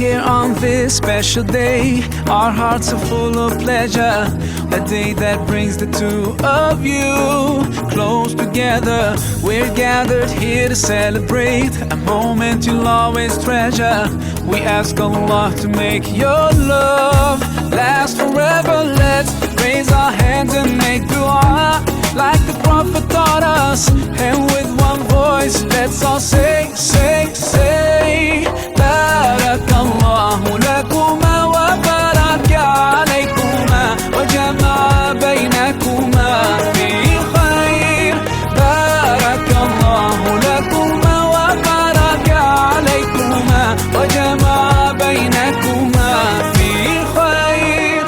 here on this special day. Our hearts are full of pleasure. A day that brings the two of you close together. We're gathered here to celebrate a moment you'll always treasure. We ask Allah to make your love last forever. Let's raise our hands and make dua like the Prophet taught us. And with one voice, let's all say, say, say, Barakallahu lakuma wa baraka alaykuma wa jama'a baynakuma fi khair. Barakallahu lakuma wa baraka alaykuma wa jama'a baynakuma fi khair.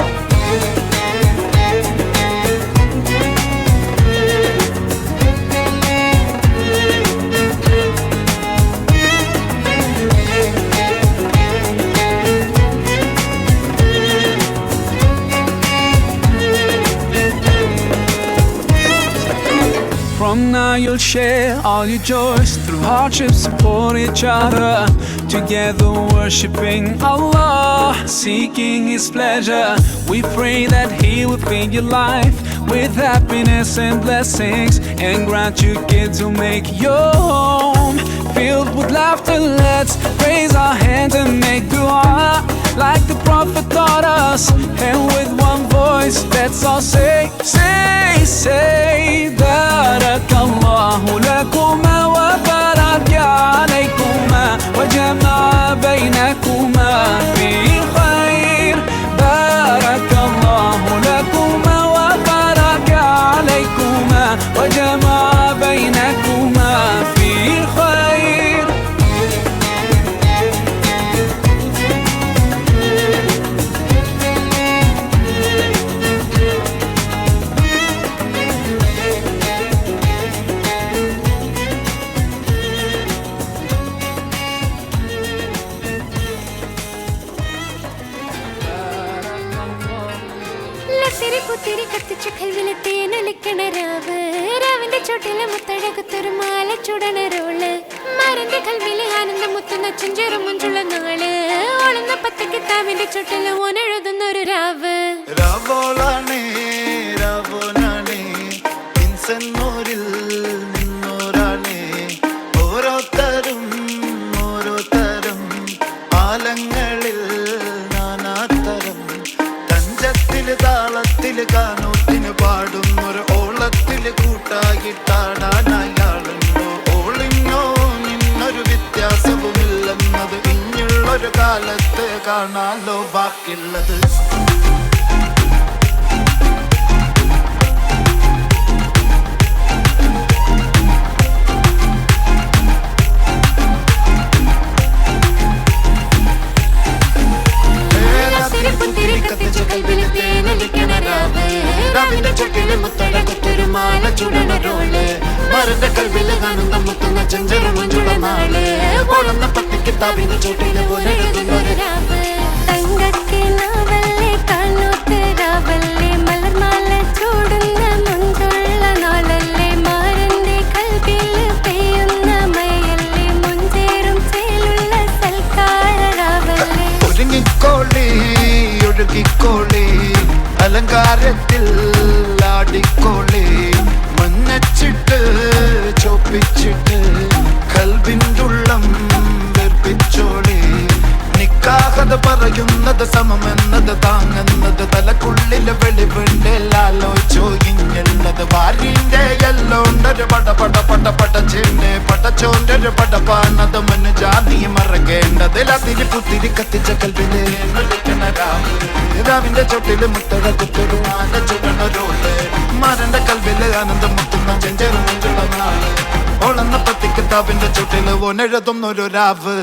From now you'll share all your joys. Through hardships support each other. Together worshipping Allah, seeking His pleasure. We pray that He will fill your life with happiness and blessings, and grant you kids who make your home filled with laughter. Let's raise our hands and make dua like the Prophet taught us. And with one voice, let's all say, say, say, Barakallahu lakuma wa baraka alaykuma wa jama'a baynakuma fi khair. Barakallahu lakuma wa baraka alaykuma wa jama'a baynakuma fi khair. പുത്തിരി കത്തിച്ച കൽവിലെ തേനൊലിക്കണ രാവ്. രാവിന്റെ ചോട്ടിലെ മുത്തഴകത്തൊരു മാല ചുടണ role. മരന്റെ കൽവിലെ ആനന്ദം മുത്തുന്ന ചെഞ്ചെറു മുഞ്ചുള്ള നാള്. ഓളുന്ന പത്ത് കിതാബിന്റെ ചോട്ടില് ഓനെഴുതുന്നൊരു രാവ്. രാവോളാണേ രാവോനാണേ ഇൻസന്നൂരിൽ നിന്നോരാണേ. ഓരോരുത്തരും ഓരോരുത്തരും ആലങ്ങളിൽ നാനാതരം. തഞ്ചത്തില് താളത്തില് കാനൂത്തിന് പാടുന്നൊരു ഓളത്തില് കൂട്ടായിട്ടാടാനയാളുണ്ടോ. ഓളിഞ്ഞോ നിന്നൊരു വ്യത്യാസവുമില്ലെന്നത് ഇനിയുള്ളൊരു കാലത്ത് കാണാലോ ബാക്കിയുള്ളത്. രാവിന്റെ ചുട്ടില് മുത്തഴകത്തൊരു മാല ചുടണ റോള്. മരന്റെ കൽവില് ആനന്ദം മുത്തുന്ന ചെഞ്ചെറു മുഞ്ചുള്ള നാള്. ഓളുന്ന പത്ത് കിതാബിന്റെ ചോട്ടില് ഓനെഴുതുന്നൊരു രാവ്. തങ്കക്കിനാവല്ലേ കാണൂത്ത് രാവല്ലേ മലർമാല ചൂടുന്ന മുഞ്ചുള്ള നാളല്ലേ. മാരന്റെ കൽവില് പെയ്യുന്ന മഴയല്ലേ മുഞ്ചേറും ചേലുള്ള സൽക്കാര രാവല്ലേ. ഒരുങ്ങിക്കോളി ഒഴുകിക്കോളി അലങ്കാരത്തിൽ ആടിക്കോളി. മഞ്ഞച്ചിട്ട് ചോപ്പിച്ചിട്ട് കൽവിൻ്റുള്ളം വെറുപ്പിച്ചോളി. നിക്കാഹത് പറയുന്നത് സമമെന്നത് താങ്ങുന്നത് തലക്കുള്ളില് വെളിവുണ്ടിലാലോചോ ഇഞ്ഞുള്ളത്. വാരിന്റെ എല്ലോണ്ടൊരു പടപട പടപടച്ചിന്റെ പടച്ചോണ്ടൊരു പടപ്പാണത് മനുജാതി മറക്കേണ്ടതിൽ. അതിരി പുത്തിരി കത്തിച്ച കൽവിലെ രാവിന്റെ ചോട്ടില് മുത്തഴകത്തൊരു മാല ചുടണ റോള്. മരന്റെ കൽവില് ആനന്ദം മുത്തുന്ന ചെഞ്ചെറു മുഞ്ചുള്ള നാള്. ഓളെന്ന പത്ത് കിതാബിന്റെ ചോട്ടില് ഓനെഴുതുന്നൊരു രാവ്.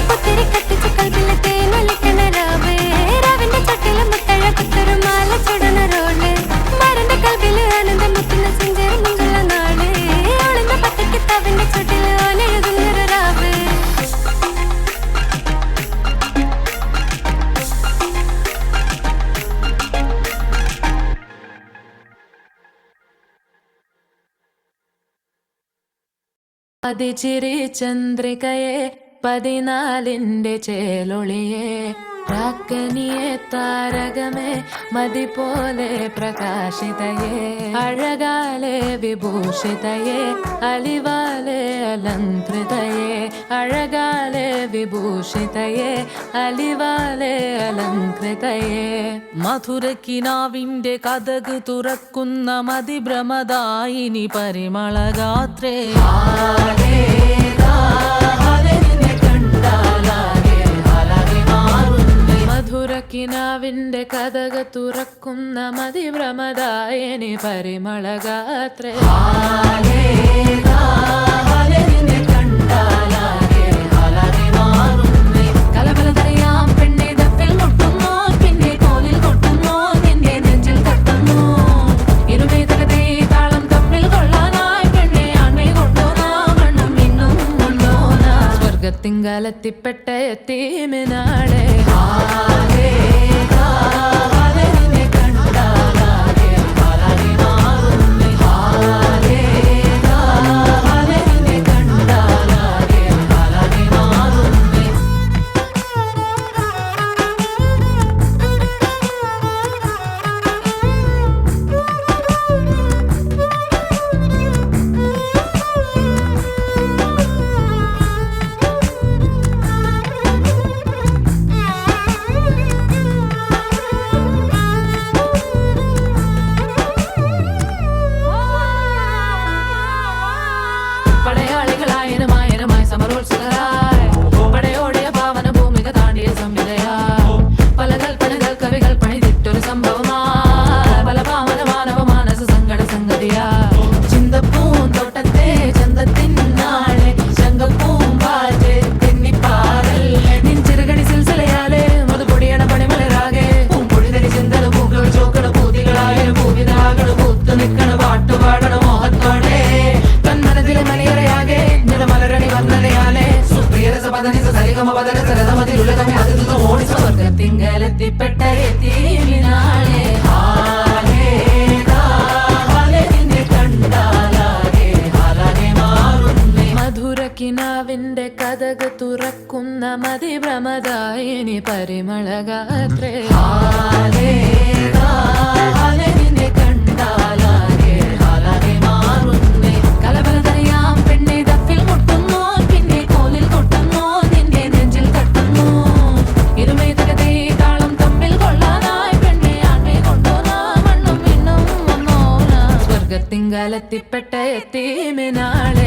പുത്തിരി കത്തിച്ച പാതിച്ചിരി ചന്ദ്രികയെ 14ന്റെ ചേലൊളിയെ പ്രാക്കനിയെ താരകമേ മതി പോലെ പ്രകാശിതയെ അഴകാലെ വിഭൂഷിതയെ അലിവാലെ അലങ്കൃതയെ അഴകാലെ വിഭൂഷിതയെ അലിവാലെ അലങ്കൃതയെ മധുരക്കിനാവിന്റെ കഥക് തുറക്കുന്ന മതിഭ്രമദായിനി പരിമളഗാത്രേ മധുരക്കിനാവിന്റെ കഥക തുറക്കുന്ന മതിഭ്രമദായിനി പരിമളഗാത്രേ കലബലതറിയാം പെണ്ണെ ദഫിൽ മുട്ടുന്നു പിന്നെ കോലിൽ കൊട്ടുന്നു നിന്റെ നെഞ്ചിൽ തട്ടുന്നു ഇരുമേതകതേ താളം തമ്മിൽ കൊള്ളാനായി പെണ്ണെ ആൺമേ കൊണ്ടോനാ മണ്ണും ഇന്നും കൊണ്ടോനാ സ്വർഗത്തിങ്കലെത്തിപ്പെട്ട എത്തീമിനാളെ പടയാളികളായനുമായനുമായി സമരോത്സുകരായി പടയോടിയ പാവന ഭൂമിക താണ്ടിയ സംവിധയായി പല കൽപ്പനകൾ കവികൾ പണിതിട്ടൊരു സംഭവമായി പല പാവന മാനവ മാനസ സങ്കട സംഗതിയാ ചിന്തപ്പൂന്തോട്ടത്തെ ചന്തത്തിനാളെ ശങ്കപ്പൂമ്പാറ്റ് തെന്നിപ്പാറല്ലേ നിൻ ചിറകടി സിൽസിലയാലെ മധുപൊടിയണ പണിമലരാകെ പൂമ്പൊഴിതരി ചിന്തല പൂക്കൾ ചോക്കള പൂതികളായ പൂവിതാകള പൂത്തു നിൽക്കണ പാട്ടുപാടണ മോഹത്തോടെ തന്മനത്തിലെ മലയറയാകെ നിലമലരണി വന്നതയാലെ സ്വർഗത്തിങ്കലെത്തിപ്പെട്ട എത്തീമിനാളെ മധുരക്കിനാവിന്റെ കഥക് തുറക്കുന്ന മതിഭ്രമദായിനി പരിമളഗാത്രേ കലബലതറിയാം പെണ്ണെ ദഫിൽ മുട്ടുന്നു പിന്നെ കോലിൽ കൊട്ടുന്നു നിന്റെ നെഞ്ചിൽ തട്ടുന്നു ഇരുമേതകതേ താളം തമ്മിൽ കൊള്ളാനായി പെണ്ണെ ആൺമേ കൊണ്ടോനാ മണ്ണും ഇന്നും വന്നോനാ സ്വർഗത്തിങ്കലെത്തിപ്പെട്ട എത്തീമിനാളെ